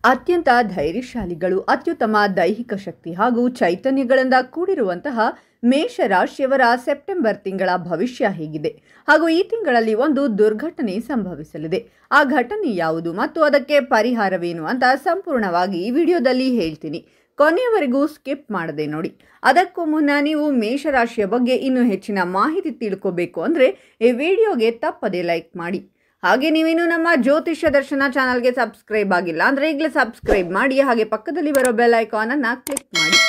ಅತ್ಯಂತ ಧೈರ್ಯಶಾಲಿಗಳು, ಅತ್ಯುತ್ತಮ ದೈಹಿಕ ಶಕ್ತಿ ಹಾಗೂ ಚೈತನ್ಯಗಳಿಂದ ಕೂಡಿರುವಂತಹ ಮೇಷರಾಶಿಯವರ ಸೆಪ್ಟೆಂಬರ್ ತಿಂಗಳ ಭವಿಷ್ಯ ಹೇಗಿದೆ ಹಾಗೂ ಈ ತಿಂಗಳಲ್ಲಿ ಒಂದು ದುರ್ಘಟನೆ ಸಂಭವಿಸಲಿದೆ. ಆ ಘಟನೆ ಯಾವುದು ಮತ್ತು ಅದಕ್ಕೆ ಪರಿಹಾರವೇನು ಅಂತ ಸಂಪೂರ್ಣವಾಗಿ ಈ ವಿಡಿಯೋದಲ್ಲಿ ಹೇಳ್ತೀನಿ. ಕೊನೆಯವರೆಗೂ ಸ್ಕಿಪ್ ಮಾಡದೆ ನೋಡಿ. ಅದಕ್ಕೂ ಮುನ್ನ ನೀವು ಮೇಷರಾಶಿಯ ಬಗ್ಗೆ ಇನ್ನೂ ಹೆಚ್ಚಿನ ಮಾಹಿತಿ ತಿಳ್ಕೋಬೇಕು ಅಂದರೆ ಈ ವಿಡಿಯೋಗೆ ತಪ್ಪದೆ ಲೈಕ್ ಮಾಡಿ. ಹಾಗೆ ನೀವೇನು ನಮ್ಮ ಜ್ಯೋತಿಷ್ಯ ದರ್ಶನ ಚಾನಲ್ಗೆ ಸಬ್ಸ್ಕ್ರೈಬ್ ಆಗಿಲ್ಲ ಅಂದರೆ ಈಗಲೇ ಸಬ್ಸ್ಕ್ರೈಬ್ ಮಾಡಿ. ಹಾಗೆ ಪಕ್ಕದಲ್ಲಿ ಬರೋ ಬೆಲ್ ಐಕಾನ್ ಅನ್ನು ಕ್ಲಿಕ್ ಮಾಡಿ.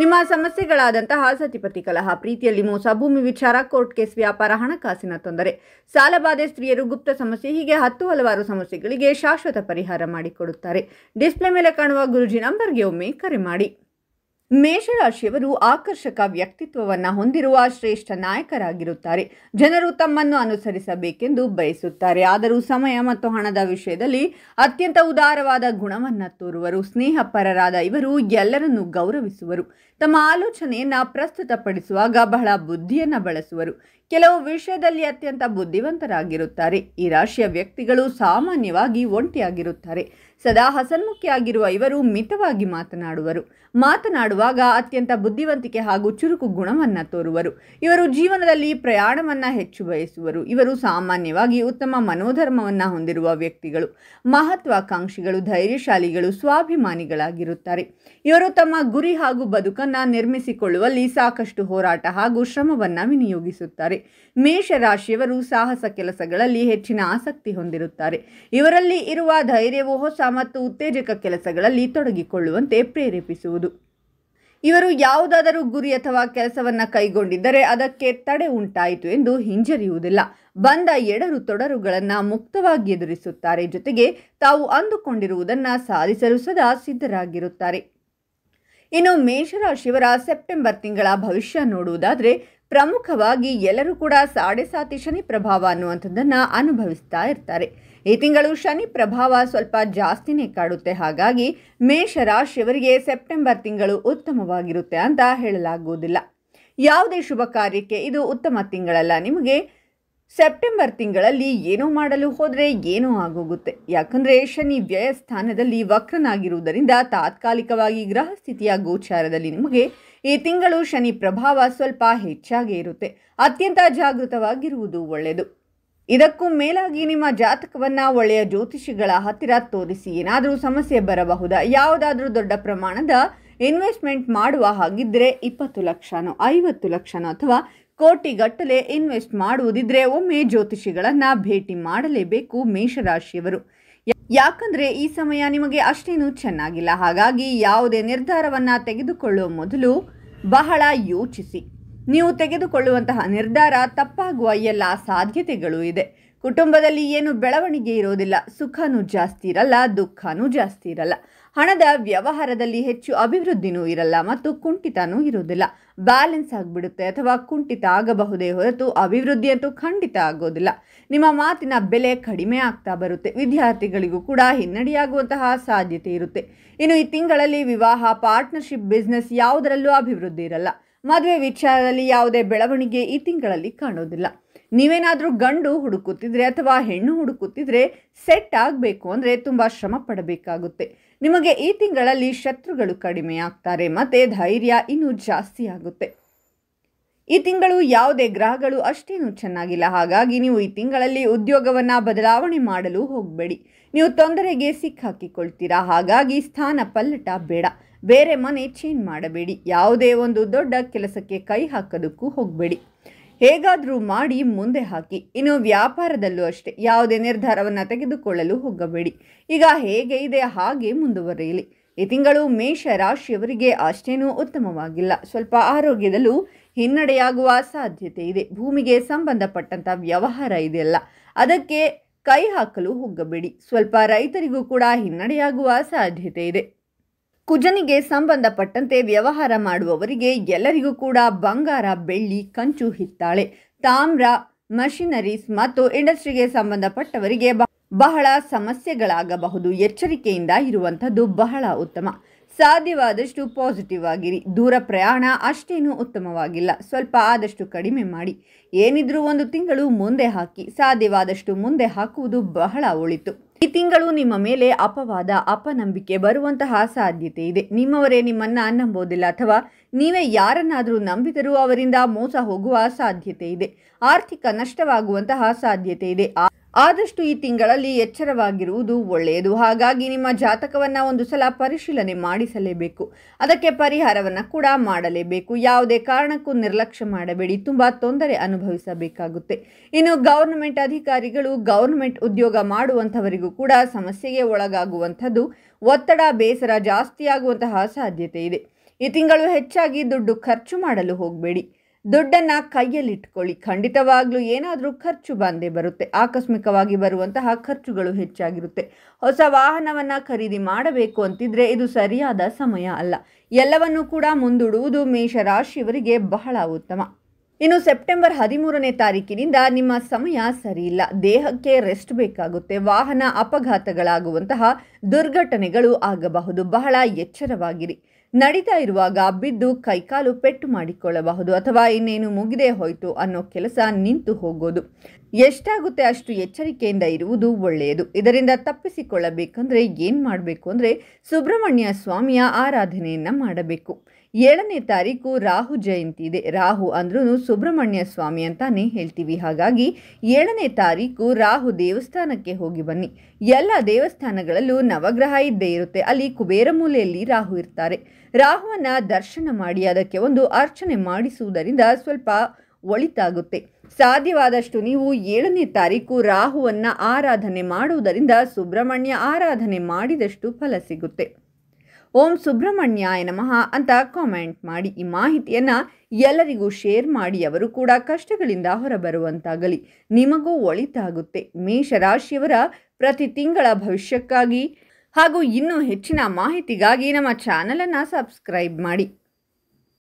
ನಿಮ್ಮ ಸಮಸ್ಯೆಗಳಾದಂತಹ ಸತಿಪತಿ ಕಲಹ, ಪ್ರೀತಿಯಲ್ಲಿ ಮೋಸ, ಭೂಮಿ ವಿಚಾರ, ಕೋರ್ಟ್ ಕೇಸ್, ವ್ಯಾಪಾರ, ಹಣಕಾಸಿನ ತೊಂದರೆ, ಸಾಲಬಾಧೆ, ಸ್ತ್ರೀಯರು, ಗುಪ್ತ ಸಮಸ್ಯೆ, ಹೀಗೆ ಹಲವಾರು ಸಮಸ್ಯೆಗಳಿಗೆ ಶಾಶ್ವತ ಪರಿಹಾರ ಮಾಡಿಕೊಡುತ್ತಾರೆ. ಡಿಸ್ಪ್ಲೇ ಮೇಲೆ ಕಾಣುವ ಗುರುಜಿ ನಂಬರ್ಗೆ ಒಮ್ಮೆ ಕರೆ ಮಾಡಿ. ಮೇಷರಾಶಿಯವರು ಆಕರ್ಷಕ ವ್ಯಕ್ತಿತ್ವವನ್ನು ಹೊಂದಿರುವ ಶ್ರೇಷ್ಠ ನಾಯಕರಾಗಿರುತ್ತಾರೆ. ಜನರು ತಮ್ಮನ್ನು ಅನುಸರಿಸಬೇಕೆಂದು ಬಯಸುತ್ತಾರೆ. ಆದರೂ ಸಮಯ ಮತ್ತು ಹಣದ ವಿಷಯದಲ್ಲಿ ಅತ್ಯಂತ ಉದಾರವಾದ ಗುಣವನ್ನು ತೋರುವರು. ಸ್ನೇಹಪರರಾದ ಇವರು ಎಲ್ಲರನ್ನೂ ಗೌರವಿಸುವರು. ತಮ್ಮ ಆಲೋಚನೆಯನ್ನು ಪ್ರಸ್ತುತಪಡಿಸುವಾಗ ಬಹಳ ಬುದ್ಧಿಯನ್ನು ಬಳಸುವರು. ಕೆಲವು ವಿಷಯದಲ್ಲಿ ಅತ್ಯಂತ ಬುದ್ಧಿವಂತರಾಗಿರುತ್ತಾರೆ. ಈ ರಾಶಿಯ ವ್ಯಕ್ತಿಗಳು ಸಾಮಾನ್ಯವಾಗಿ ಒಂಟಿಯಾಗಿರುತ್ತಾರೆ. ಸದಾ ಹಸನ್ಮುಖಿಯಾಗಿರುವ ಇವರು ಮಿತವಾಗಿ ಮಾತನಾಡುವಾಗ ಅತ್ಯಂತ ಬುದ್ಧಿವಂತಿಕೆ ಹಾಗೂ ಚುರುಕು ಗುಣವನ್ನು ತೋರುವರು. ಇವರು ಜೀವನದಲ್ಲಿ ಪ್ರಯಾಣವನ್ನು ಹೆಚ್ಚು ಬಯಸುವರು. ಇವರು ಸಾಮಾನ್ಯವಾಗಿ ಉತ್ತಮ ಮನೋಧರ್ಮವನ್ನು ಹೊಂದಿರುವ ವ್ಯಕ್ತಿಗಳು, ಮಹತ್ವಾಕಾಂಕ್ಷಿಗಳು, ಧೈರ್ಯಶಾಲಿಗಳು, ಸ್ವಾಭಿಮಾನಿಗಳಾಗಿರುತ್ತಾರೆ. ಇವರು ತಮ್ಮ ಗುರಿ ಹಾಗೂ ಬದುಕನ್ನು ನಿರ್ಮಿಸಿಕೊಳ್ಳುವಲ್ಲಿ ಸಾಕಷ್ಟು ಹೋರಾಟ ಹಾಗೂ ಶ್ರಮವನ್ನು ವಿನಿಯೋಗಿಸುತ್ತಾರೆ. ಮೇಷರಾಶಿಯವರು ಸಾಹಸ ಕೆಲಸಗಳಲ್ಲಿ ಹೆಚ್ಚಿನ ಆಸಕ್ತಿ ಹೊಂದಿರುತ್ತಾರೆ. ಇವರಲ್ಲಿ ಇರುವ ಧೈರ್ಯವು ಹೊಸ ಮತ್ತು ಉತ್ತೇಜಕ ಕೆಲಸಗಳಲ್ಲಿ ತೊಡಗಿಕೊಳ್ಳುವಂತೆ ಪ್ರೇರೇಪಿಸುವುದು. ಇವರು ಯಾವುದಾದರೂ ಗುರಿ ಅಥವಾ ಕೆಲಸವನ್ನು ಕೈಗೊಂಡಿದ್ದರೆ ಅದಕ್ಕೆ ತಡೆ ಉಂಟಾಯಿತು ಎಂದು ಹಿಂಜರಿಯುವುದಿಲ್ಲ. ಬಂದ ಎಡರು ತೊಡರುಗಳನ್ನು ಮುಕ್ತವಾಗಿ ಎದುರಿಸುತ್ತಾರೆ. ಜೊತೆಗೆ ತಾವು ಅಂದುಕೊಂಡಿರುವುದನ್ನು ಸಾಧಿಸಲು ಸದಾ ಸಿದ್ಧರಾಗಿರುತ್ತಾರೆ. ಇನ್ನು ಮೇಷರಾಶಿಯವರ ಸೆಪ್ಟೆಂಬರ್ ತಿಂಗಳ ಭವಿಷ್ಯ ನೋಡುವುದಾದರೆ, ಪ್ರಮುಖವಾಗಿ ಎಲ್ಲರೂ ಕೂಡ 7.5 ಶನಿ ಪ್ರಭಾವ ಅನ್ನುವಂಥದ್ದನ್ನು ಅನುಭವಿಸ್ತಾ ಇರ್ತಾರೆ. ಈ ತಿಂಗಳು ಶನಿ ಪ್ರಭಾವ ಸ್ವಲ್ಪ ಜಾಸ್ತಿನೇ ಕಾಡುತ್ತೆ. ಹಾಗಾಗಿ ಮೇಷರಾಶಿಯವರಿಗೆ ಸೆಪ್ಟೆಂಬರ್ ತಿಂಗಳು ಉತ್ತಮವಾಗಿರುತ್ತೆ ಅಂತ ಹೇಳಲಾಗುವುದಿಲ್ಲ. ಯಾವುದೇ ಶುಭ ಕಾರ್ಯಕ್ಕೆ ಇದು ಉತ್ತಮ ತಿಂಗಳಲ್ಲ. ನಿಮಗೆ ಸೆಪ್ಟೆಂಬರ್ ತಿಂಗಳಲ್ಲಿ ಏನೋ ಮಾಡಲು ಹೋದರೆ ಏನೋ ಆಗೋಗುತ್ತೆ. ಯಾಕಂದರೆ ಶನಿ ವ್ಯಯ ಸ್ಥಾನದಲ್ಲಿ ವಕ್ರನಾಗಿರುವುದರಿಂದ ತಾತ್ಕಾಲಿಕವಾಗಿ ಗ್ರಹ ಸ್ಥಿತಿಯ ಗೋಚಾರದಲ್ಲಿ ನಿಮಗೆ ಈ ತಿಂಗಳು ಶನಿ ಪ್ರಭಾವ ಸ್ವಲ್ಪ ಹೆಚ್ಚಾಗೇ ಇರುತ್ತೆ. ಅತ್ಯಂತ ಜಾಗೃತವಾಗಿರುವುದು ಒಳ್ಳೆಯದು. ಇದಕ್ಕೂ ಮೇಲಾಗಿ ನಿಮ್ಮ ಜಾತಕವನ್ನು ಒಳ್ಳೆಯ ಜ್ಯೋತಿಷಿಗಳ ಹತ್ತಿರ ತೋರಿಸಿ. ಏನಾದರೂ ಸಮಸ್ಯೆ ಬರಬಹುದಾ, ಯಾವುದಾದ್ರೂ ದೊಡ್ಡ ಪ್ರಮಾಣದ ಇನ್ವೆಸ್ಟ್ಮೆಂಟ್ ಮಾಡುವ ಹಾಗಿದ್ದರೆ 20 ಲಕ್ಷನೋ 50 ಲಕ್ಷನೋ ಅಥವಾ ಕೋಟಿಗಟ್ಟಲೆ ಇನ್ವೆಸ್ಟ್ ಮಾಡುವುದಿದ್ರೆ ಒಮ್ಮೆ ಜ್ಯೋತಿಷಿಗಳನ್ನು ಭೇಟಿ ಮಾಡಲೇಬೇಕು ಮೇಷರಾಶಿಯವರು. ಯಾಕಂದರೆ ಈ ಸಮಯ ನಿಮಗೆ ಅಷ್ಟೇನೂ ಚೆನ್ನಾಗಿಲ್ಲ. ಹಾಗಾಗಿ ಯಾವುದೇ ನಿರ್ಧಾರವನ್ನು ತೆಗೆದುಕೊಳ್ಳುವ ಮೊದಲು ಬಹಳ ಯೋಚಿಸಿ. ನೀವು ತೆಗೆದುಕೊಳ್ಳುವಂತಹ ನಿರ್ಧಾರ ತಪ್ಪಾಗುವ ಎಲ್ಲ ಸಾಧ್ಯತೆಗಳು ಇದೆ. ಕುಟುಂಬದಲ್ಲಿ ಏನು ಬೆಳವಣಿಗೆ ಇರೋದಿಲ್ಲ. ಸುಖನೂ ಜಾಸ್ತಿ ಇರಲ್ಲ, ದುಃಖನೂ ಜಾಸ್ತಿ ಇರಲ್ಲ. ಹಣದ ವ್ಯವಹಾರದಲ್ಲಿ ಹೆಚ್ಚು ಅಭಿವೃದ್ಧಿನೂ ಇರಲ್ಲ ಮತ್ತು ಕುಂಠಿತನೂ ಇರೋದಿಲ್ಲ. ಬ್ಯಾಲೆನ್ಸ್ ಆಗಿಬಿಡುತ್ತೆ ಅಥವಾ ಕುಂಠಿತ ಆಗಬಹುದೇ ಹೊರತು ಅಭಿವೃದ್ಧಿ ಅಂತೂ ಖಂಡಿತ ಆಗೋದಿಲ್ಲ. ನಿಮ್ಮ ಮಾತಿನ ಬೆಲೆ ಕಡಿಮೆ ಆಗ್ತಾ ಬರುತ್ತೆ. ವಿದ್ಯಾರ್ಥಿಗಳಿಗೂ ಕೂಡ ಹಿನ್ನಡೆಯಾಗುವಂತಹ ಸಾಧ್ಯತೆ ಇರುತ್ತೆ. ಇನ್ನು ಈ ತಿಂಗಳಲ್ಲಿ ವಿವಾಹ, ಪಾರ್ಟ್ನರ್ಶಿಪ್, ಬಿಸ್ನೆಸ್ ಯಾವುದರಲ್ಲೂ ಅಭಿವೃದ್ಧಿ ಇರಲ್ಲ. ಮದುವೆ ವಿಚಾರದಲ್ಲಿ ಯಾವುದೇ ಬೆಳವಣಿಗೆ ಈ ತಿಂಗಳಲ್ಲಿ ಕಾಣೋದಿಲ್ಲ. ನೀವೇನಾದರೂ ಗಂಡು ಹುಡುಕುತ್ತಿದ್ರೆ ಅಥವಾ ಹೆಣ್ಣು ಹುಡುಕುತ್ತಿದ್ರೆ ಸೆಟ್ ಆಗಬೇಕು ಅಂದರೆ ತುಂಬ ಶ್ರಮ ಪಡಬೇಕಾಗುತ್ತೆ. ನಿಮಗೆ ಈ ತಿಂಗಳಲ್ಲಿ ಶತ್ರುಗಳು ಕಡಿಮೆ ಆಗ್ತಾರೆ ಮತ್ತು ಧೈರ್ಯ ಇನ್ನೂ ಜಾಸ್ತಿ ಆಗುತ್ತೆ. ಈ ತಿಂಗಳು ಯಾವುದೇ ಗ್ರಹಗಳು ಅಷ್ಟೇನೂ ಚೆನ್ನಾಗಿಲ್ಲ. ಹಾಗಾಗಿ ನೀವು ಈ ತಿಂಗಳಲ್ಲಿ ಉದ್ಯೋಗವನ್ನು ಬದಲಾವಣೆ ಮಾಡಲು ಹೋಗಬೇಡಿ. ನೀವು ತೊಂದರೆಗೆ ಸಿಕ್ಕಾಕಿಕೊಳ್ತೀರಾ. ಹಾಗಾಗಿ ಸ್ಥಾನ ಪಲ್ಲಟ ಬೇಡ. ಬೇರೆ ಮನೆ ಚೇಂಜ್ ಮಾಡಬೇಡಿ. ಯಾವುದೇ ಒಂದು ದೊಡ್ಡ ಕೆಲಸಕ್ಕೆ ಕೈ ಹಾಕೋದಕ್ಕೂ ಹೋಗಬೇಡಿ. ಹೇಗಾದರೂ ಮಾಡಿ ಮುಂದೆ ಹಾಕಿ. ಇನ್ನು ವ್ಯಾಪಾರದಲ್ಲೂ ಅಷ್ಟೇ, ಯಾವುದೇ ನಿರ್ಧಾರವನ್ನು ತೆಗೆದುಕೊಳ್ಳಲು ಹೋಗಬೇಡಿ. ಈಗ ಹೇಗೆ ಇದೆ ಹಾಗೆ ಮುಂದುವರಿಯಲಿ. ಈ ತಿಂಗಳು ಮೇಷರಾಶಿಯವರಿಗೆ ಅಷ್ಟೇನೂ ಉತ್ತಮವಾಗಿಲ್ಲ. ಸ್ವಲ್ಪ ಆರೋಗ್ಯದಲ್ಲೂ ಹಿನ್ನಡೆಯಾಗುವ ಸಾಧ್ಯತೆ ಇದೆ. ಭೂಮಿಗೆ ಸಂಬಂಧಪಟ್ಟಂಥ ವ್ಯವಹಾರ ಇದೆಯಲ್ಲ, ಅದಕ್ಕೆ ಕೈ ಹಾಕಲು ಹೋಗಬೇಡಿ. ಸ್ವಲ್ಪ ರೈತರಿಗೂ ಕೂಡ ಹಿನ್ನಡೆಯಾಗುವ ಸಾಧ್ಯತೆ ಇದೆ. ಕುಜನಿಗೆ ಸಂಬಂಧಪಟ್ಟಂತೆ ವ್ಯವಹಾರ ಮಾಡುವವರಿಗೆ ಎಲ್ಲರಿಗೂ ಕೂಡ ಬಂಗಾರ, ಬೆಳ್ಳಿ, ಕಂಚು, ಹಿತ್ತಾಳೆ, ತಾಮ್ರ, ಮಷಿನರೀಸ್ ಮತ್ತು ಇಂಡಸ್ಟ್ರಿಗೆ ಸಂಬಂಧಪಟ್ಟವರಿಗೆ ಬಹಳ ಸಮಸ್ಯೆಗಳಾಗಬಹುದು. ಎಚ್ಚರಿಕೆಯಿಂದ ಇರುವಂಥದ್ದು ಬಹಳ ಉತ್ತಮ. ಸಾಧ್ಯವಾದಷ್ಟು ಪಾಸಿಟಿವ್ ಆಗಿರಿ. ದೂರ ಪ್ರಯಾಣ ಅಷ್ಟೇನೂ ಉತ್ತಮವಾಗಿಲ್ಲ. ಸ್ವಲ್ಪ ಆದಷ್ಟು ಕಡಿಮೆ ಮಾಡಿ. ಏನಿದ್ರೂ ಒಂದು ತಿಂಗಳು ಮುಂದೆ ಹಾಕಿ. ಸಾಧ್ಯವಾದಷ್ಟು ಮುಂದೆ ಹಾಕುವುದು ಬಹಳ ಒಳಿತು. ಈ ತಿಂಗಳು ನಿಮ್ಮ ಮೇಲೆ ಅಪವಾದ ಅಪನಂಬಿಕೆ ಬರುವಂತಹ ಸಾಧ್ಯತೆ ಇದೆ. ನಿಮ್ಮವರೇ ನಿಮ್ಮನ್ನ ನಂಬೋದಿಲ್ಲ ಅಥವಾ ನೀವೇ ಯಾರನ್ನಾದರೂ ನಂಬಿದರೂ ಅವರಿಂದ ಮೋಸ ಹೋಗುವ ಸಾಧ್ಯತೆ ಇದೆ. ಆರ್ಥಿಕ ನಷ್ಟವಾಗುವಂತಹ ಸಾಧ್ಯತೆ ಇದೆ. ಆದಷ್ಟು ಈ ತಿಂಗಳಲ್ಲಿ ಎಚ್ಚರವಾಗಿರುವುದು ಒಳ್ಳೆಯದು. ಹಾಗಾಗಿ ನಿಮ್ಮ ಜಾತಕವನ್ನು ಒಂದು ಸಲ ಪರಿಶೀಲನೆ ಮಾಡಿಸಲೇಬೇಕು. ಅದಕ್ಕೆ ಪರಿಹಾರವನ್ನು ಕೂಡ ಮಾಡಲೇಬೇಕು. ಯಾವುದೇ ಕಾರಣಕ್ಕೂ ನಿರ್ಲಕ್ಷ್ಯ ಮಾಡಬೇಡಿ. ತುಂಬ ತೊಂದರೆ ಅನುಭವಿಸಬೇಕಾಗುತ್ತೆ. ಇನ್ನು ಗವರ್ನಮೆಂಟ್ ಅಧಿಕಾರಿಗಳು, ಗವರ್ನಮೆಂಟ್ ಉದ್ಯೋಗ ಮಾಡುವಂಥವರಿಗೂ ಕೂಡ ಸಮಸ್ಯೆಗೆ ಒಳಗಾಗುವಂಥದ್ದು, ಒತ್ತಡ ಬೇಸರ ಜಾಸ್ತಿಯಾಗುವಂತಹ ಸಾಧ್ಯತೆ ಇದೆ. ಈ ತಿಂಗಳು ಹೆಚ್ಚಾಗಿ ದುಡ್ಡು ಖರ್ಚು ಮಾಡಲು ಹೋಗಬೇಡಿ. ದುಡ್ಡನ್ನು ಕೈಯಲ್ಲಿಟ್ಕೊಳ್ಳಿ. ಖಂಡಿತವಾಗ್ಲೂ ಏನಾದರೂ ಖರ್ಚು ಬಂದೇ ಬರುತ್ತೆ. ಆಕಸ್ಮಿಕವಾಗಿ ಬರುವಂತಹ ಖರ್ಚುಗಳು ಹೆಚ್ಚಾಗಿರುತ್ತೆ. ಹೊಸ ವಾಹನವನ್ನು ಖರೀದಿ ಮಾಡಬೇಕು ಅಂತಿದ್ರೆ ಇದು ಸರಿಯಾದ ಸಮಯ ಅಲ್ಲ. ಎಲ್ಲವನ್ನೂ ಕೂಡ ಮುಂದೂಡುವುದು ಮೇಷರಾಶಿಯವರಿಗೆ ಬಹಳ ಉತ್ತಮ. ಇನ್ನು ಸೆಪ್ಟೆಂಬರ್ 13ನೇ ತಾರೀಕಿನಿಂದ ನಿಮ್ಮ ಸಮಯ ಸರಿಯಿಲ್ಲ. ದೇಹಕ್ಕೆ ರೆಸ್ಟ್ ಬೇಕಾಗುತ್ತೆ. ವಾಹನ ಅಪಘಾತಗಳಾಗುವಂತಹ ದುರ್ಘಟನೆಗಳು ಆಗಬಹುದು. ಬಹಳ ಎಚ್ಚರವಾಗಿರಿ. ನಡೀತಾ ಇರುವಾಗ ಬಿದ್ದು ಕೈಕಾಲು ಪೆಟ್ಟು ಮಾಡಿಕೊಳ್ಳಬಹುದು ಅಥವಾ ಇನ್ನೇನು ಮುಗಿದೇ ಹೋಯಿತು ಅನ್ನೋ ಕೆಲಸ ನಿಂತು ಹೋಗೋದು. ಎಷ್ಟಾಗುತ್ತೆ ಅಷ್ಟು ಎಚ್ಚರಿಕೆಯಿಂದ ಇರುವುದು ಒಳ್ಳೆಯದು. ಇದರಿಂದ ತಪ್ಪಿಸಿಕೊಳ್ಳಬೇಕಂದ್ರೆ ಏನು ಮಾಡಬೇಕು ಅಂದರೆ ಸುಬ್ರಹ್ಮಣ್ಯ ಸ್ವಾಮಿಯ ಆರಾಧನೆಯನ್ನು ಮಾಡಬೇಕು. 7ನೇ ತಾರೀಕು ರಾಹು ಜಯಂತಿ ಇದೆ. ರಾಹು ಅಂದ್ರೂ ಸುಬ್ರಹ್ಮಣ್ಯ ಸ್ವಾಮಿ ಅಂತಾನೆ ಹೇಳ್ತೀವಿ. ಹಾಗಾಗಿ 7ನೇ ತಾರೀಕು ರಾಹು ದೇವಸ್ಥಾನಕ್ಕೆ ಹೋಗಿ ಬನ್ನಿ. ಎಲ್ಲ ದೇವಸ್ಥಾನಗಳಲ್ಲೂ ನವಗ್ರಹ ಇದ್ದೇ ಇರುತ್ತೆ. ಅಲ್ಲಿ ಕುಬೇರ ಮೂಲೆಯಲ್ಲಿ ರಾಹು ಇರ್ತಾರೆ. ರಾಹುವನ್ನ ದರ್ಶನ ಮಾಡಿ ಅದಕ್ಕೆ ಒಂದು ಅರ್ಚನೆ ಮಾಡಿಸುವುದರಿಂದ ಸ್ವಲ್ಪ ಒಳಿತಾಗುತ್ತೆ. ಸಾಧ್ಯವಾದಷ್ಟು ನೀವು 7ನೇ ತಾರೀಕು ರಾಹುವನ್ನ ಆರಾಧನೆ ಮಾಡುವುದರಿಂದ ಸುಬ್ರಹ್ಮಣ್ಯ ಆರಾಧನೆ ಮಾಡಿದಷ್ಟು ಫಲ ಸಿಗುತ್ತೆ. ಓಂ ಸುಬ್ರಹ್ಮಣ್ಯಾಯ ನಮಃ ಅಂತ ಕಾಮೆಂಟ್ ಮಾಡಿ. ಈ ಮಾಹಿತಿಯನ್ನು ಎಲ್ಲರಿಗೂ ಶೇರ್ ಮಾಡಿ. ಅವರು ಕೂಡ ಕಷ್ಟಗಳಿಂದ ಹೊರಬರುವಂತಾಗಲಿ. ನಿಮಗೂ ಒಳಿತಾಗುತ್ತೆ. ಮೇಷರಾಶಿಯವರ ಪ್ರತಿ ತಿಂಗಳ ಭವಿಷ್ಯಕ್ಕಾಗಿ ಹಾಗೂ ಇನ್ನೂ ಹೆಚ್ಚಿನ ಮಾಹಿತಿಗಾಗಿ ನಮ್ಮ ಚಾನಲನ್ನು ಸಬ್ಸ್ಕ್ರೈಬ್ ಮಾಡಿ.